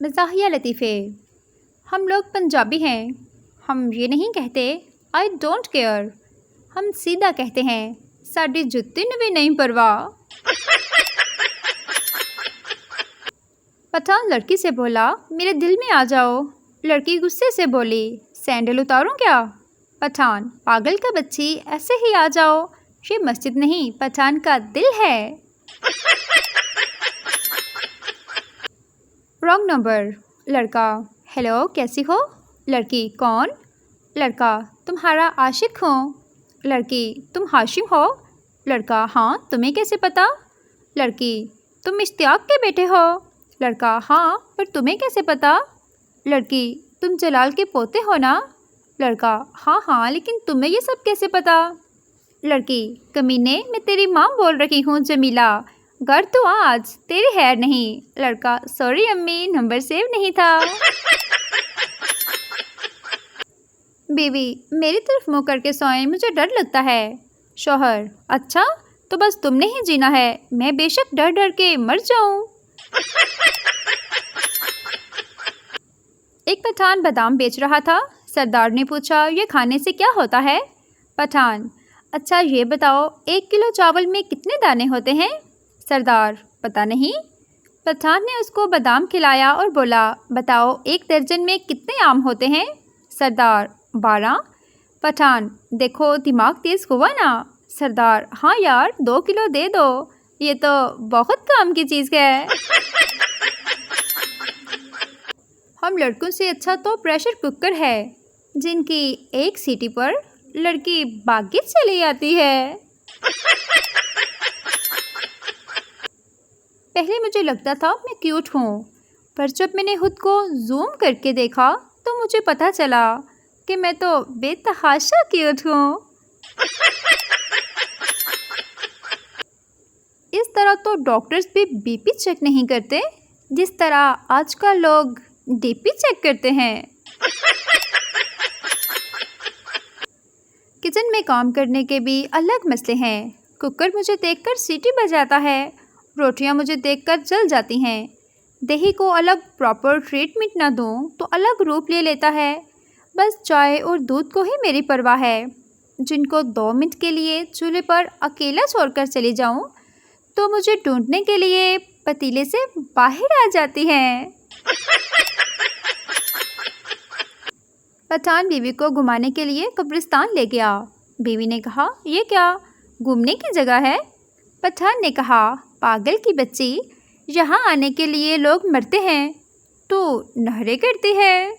मज़ाहिया लतीफ़े। हम लोग पंजाबी हैं। हम ये नहीं कहते आई डोंट केयर। हम सीधा कहते हैं साडी जुत्ती नूं भी नहीं परवाह। पठान लड़की से बोला मेरे दिल में आ जाओ। लड़की गुस्से से बोली सैंडल उतारूं क्या? पठान पागल का बच्ची, ऐसे ही आ जाओ। ये मस्जिद नहीं पठान का दिल है। Wrong number. लड़का हेलो कैसी हो? लड़की कौन? लड़का तुम्हारा आशिक हो। लड़की तुम हाशिम हो? लड़का हाँ, तुम्हें कैसे पता? लड़की तुम इश्तियाक के बेटे हो? लड़का हाँ, पर तुम्हें कैसे पता? लड़की तुम जलाल के पोते हो ना? लड़का हाँ हाँ, लेकिन तुम्हें ये सब कैसे पता? लड़की कमीने, मैं तेरी माँ बोल रही हूँ जमीला। घर तो आज तेरी हैर नहीं। लड़का सॉरी अम्मी, नंबर सेव नहीं था। बीवी मेरी तरफ मुँह करके सोएं, मुझे डर लगता है। शौहर अच्छा, तो बस तुमने ही जीना है, मैं बेशक डर डर के मर जाऊं। एक पठान बादाम बेच रहा था। सरदार ने पूछा ये खाने से क्या होता है? पठान अच्छा ये बताओ 1 किलो चावल में कितने दाने होते हैं? सरदार पता नहीं। पठान ने उसको बादाम खिलाया और बोला बताओ 1 दर्जन में कितने आम होते हैं? सरदार 12। पठान देखो दिमाग तेज़ हुआ ना? सरदार हाँ यार 2 किलो दे दो, ये तो बहुत काम की चीज़ है। हम लड़कों से अच्छा तो प्रेशर कुकर है, जिनकी एक सीटी पर लड़की भागी चली आती है। पहले मुझे लगता था मैं क्यूट हूँ, पर जब मैंने खुद को जूम करके देखा तो मुझे पता चला कि मैं तो बेतहाशा क्यूट हूँ। इस तरह तो डॉक्टर्स भी बीपी चेक नहीं करते जिस तरह आजकल लोग डीपी चेक करते हैं। किचन में काम करने के भी अलग मसले हैं। कुकर मुझे देखकर सीटी बजाता है, रोटियां मुझे देखकर जल जाती हैं। दही को अलग प्रॉपर ट्रीटमेंट ना दूं तो अलग रूप ले लेता है। बस चाय और दूध को ही मेरी परवाह है। जिनको 2 मिनट के लिए चूल्हे पर अकेला छोड़कर चली जाऊं तो मुझे ढूंढने के लिए पतीले से बाहर आ जाती हैं। पठान बीवी को घुमाने के लिए कब्रिस्तान ले गया। बीवी ने कहा ये क्या घूमने की जगह है? पठान ने कहा पागल की बच्ची, यहाँ आने के लिए लोग मरते हैं, तू नहरें करती है।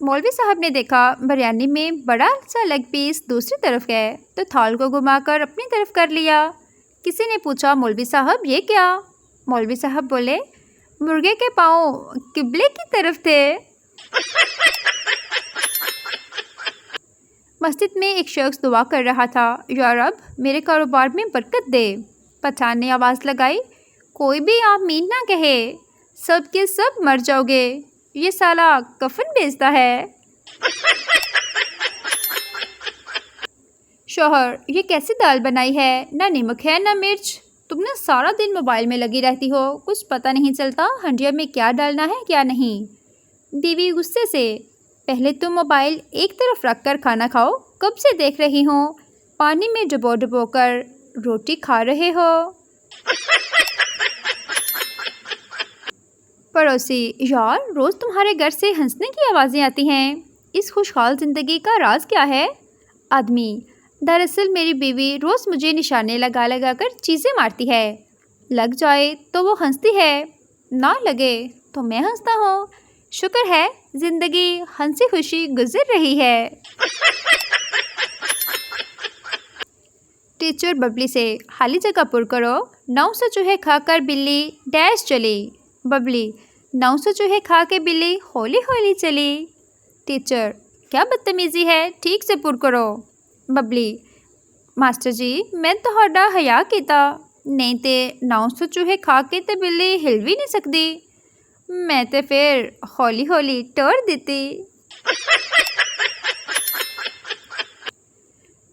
मौलवी साहब ने देखा बिरयानी में बड़ा सा लेग पीस दूसरी तरफ है तो थाल को घुमाकर अपनी तरफ कर लिया। किसी ने पूछा मौलवी साहब ये क्या? मौलवी साहब बोले मुर्गे के पाँव किबले की तरफ थे। मस्जिद में एक शख्स दुआ कर रहा था, या रब मेरे कारोबार में बरकत दे। पठान ने आवाज़ लगाई कोई भी आमीन ना कहे, सब के सब मर जाओगे, ये साला कफन बेचता है। शौहर ये कैसी दाल बनाई है, ना नमक है ना मिर्च। तुम ना सारा दिन मोबाइल में लगी रहती हो, कुछ पता नहीं चलता हंडिया में क्या डालना है क्या नहीं। बीवी गुस्से से पहले तुम मोबाइल एक तरफ रख कर खाना खाओ, कब से देख रही हूँ पानी में डुबो डुबो कर रोटी खा रहे हो। पड़ोसी यार रोज़ तुम्हारे घर से हंसने की आवाज़ें आती हैं, इस खुशहाल ज़िंदगी का राज क्या है? आदमी दरअसल मेरी बीवी रोज़ मुझे निशाने लगा लगा कर चीज़ें मारती है, लग जाए तो वो हंसती है, ना लगे तो मैं हंसता हूँ। शुक्र है ज़िंदगी हंसी खुशी गुजर रही है। टीचर बबली से खाली जगह पुर करो, 900 चूहे खाकर बिल्ली डैश चली। बबली 900 चूहे खा के बिल्ली होली होली चली। टीचर क्या बदतमीज़ी है, ठीक से पुर करो। बबली मास्टर जी मैं तुहाडा हया कीता, नहीं तो 900 चूहे खा के तो बिल्ली हिल भी नहीं सकती, मैं तो फिर हौली हौली टोर देती।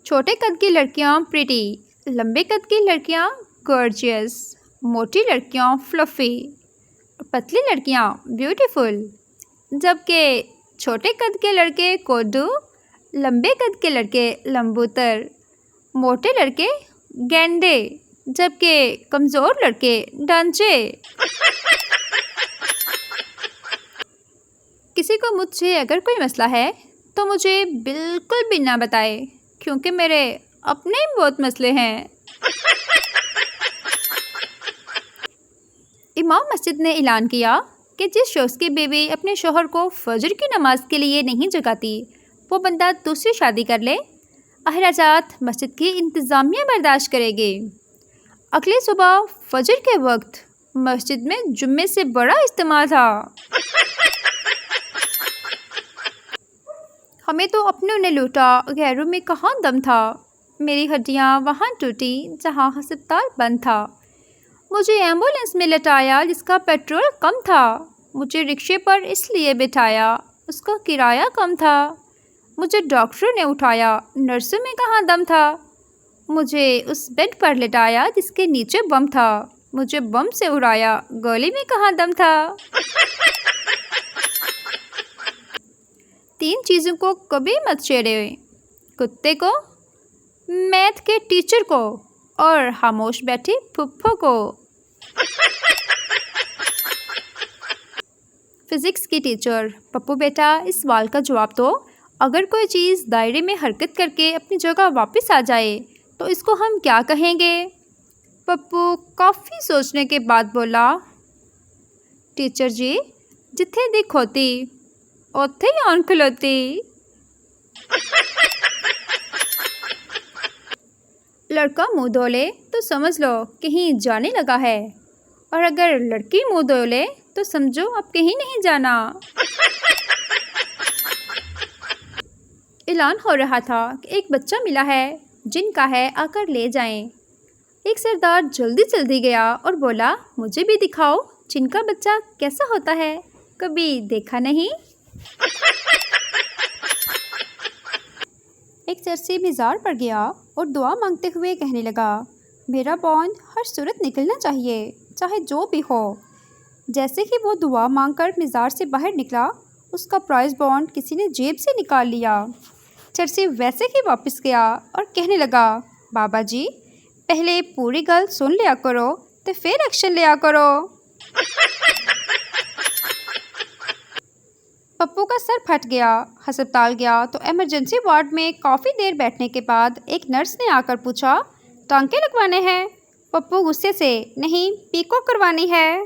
छोटे कद की लड़कियां प्रिटी, लंबे कद की लड़कियां गॉर्जियस। मोटी लड़कियां फ्लफ़ी, पतली लड़कियां ब्यूटीफुल, जबकि छोटे कद के लड़के कोडू, लंबे कद के लड़के लंबूतर, मोटे लड़के गैंडे, जबकि कमज़ोर लड़के डांचे। किसी को मुझसे अगर कोई मसला है तो मुझे बिल्कुल भी ना बताए, क्योंकि मेरे अपने ही बहुत मसले हैं। इमाम मस्जिद ने ऐलान किया कि जिस शख्स की बीवी अपने शोहर को फजर की नमाज के लिए नहीं जगाती, वो बंदा दूसरी शादी कर ले। अहराजात मस्जिद की इंतज़ामिया बर्दाश्त करेगी। अगली सुबह फजर के वक्त मस्जिद में जुम्मे से बड़ा इज्तिमा था। हमें तो अपनों ने लूटा, गैरों में कहाँ दम था। मेरी हड्डियाँ वहाँ टूटी जहाँ अस्पताल बंद था। मुझे एम्बुलेंस में लटाया जिसका पेट्रोल कम था। मुझे रिक्शे पर इसलिए बिठाया, उसका किराया कम था। मुझे डॉक्टरों ने उठाया, नर्सों में कहाँ दम था। मुझे उस बेड पर लिटाया जिसके नीचे बम था। मुझे बम से उड़ाया, गोली में कहाँ दम था। 3 चीज़ों को कभी मत छेड़े, कुत्ते को, मैथ के टीचर को और खामोश बैठी फुफ्फो को। फिज़िक्स की टीचर, पप्पू बेटा इस सवाल का जवाब दो, अगर कोई चीज़ दायरे में हरकत करके अपनी जगह वापस आ जाए तो इसको हम क्या कहेंगे? पप्पू काफ़ी सोचने के बाद बोला, टीचर जी, जिथे दिख होती उत्थे ही आन खलोती। लड़का मुंह धो ले तो समझ लो कहीं जाने लगा है, और अगर लड़की मुंह धो ले तो समझो अब कहीं नहीं जाना। ऐलान हो रहा था कि एक बच्चा मिला है, जिनका है आकर ले जाएं। एक सरदार जल्दी जल्दी गया और बोला, मुझे भी दिखाओ जिनका बच्चा कैसा होता है, कभी देखा नहीं। एक चर्ची मिज़ार पर गया और दुआ मांगते हुए कहने लगा, मेरा बॉन्ड हर सूरत निकलना चाहिए, चाहे जो भी हो। जैसे ही वो दुआ मांगकर मिज़ार से बाहर निकला, उसका प्राइस बॉन्ड किसी ने जेब से निकाल लिया। चर्ची वैसे ही वापस गया और कहने लगा, बाबा जी, पहले पूरी गल सुन लिया करो तो फिर एक्शन लिया करो। पप्पू का सर फट गया। अस्पताल गया तो इमरजेंसी वार्ड में काफ़ी देर बैठने के बाद एक नर्स ने आकर पूछा, टांके लगवाने हैं? पप्पू गुस्से से, नहीं, पीको करवानी है।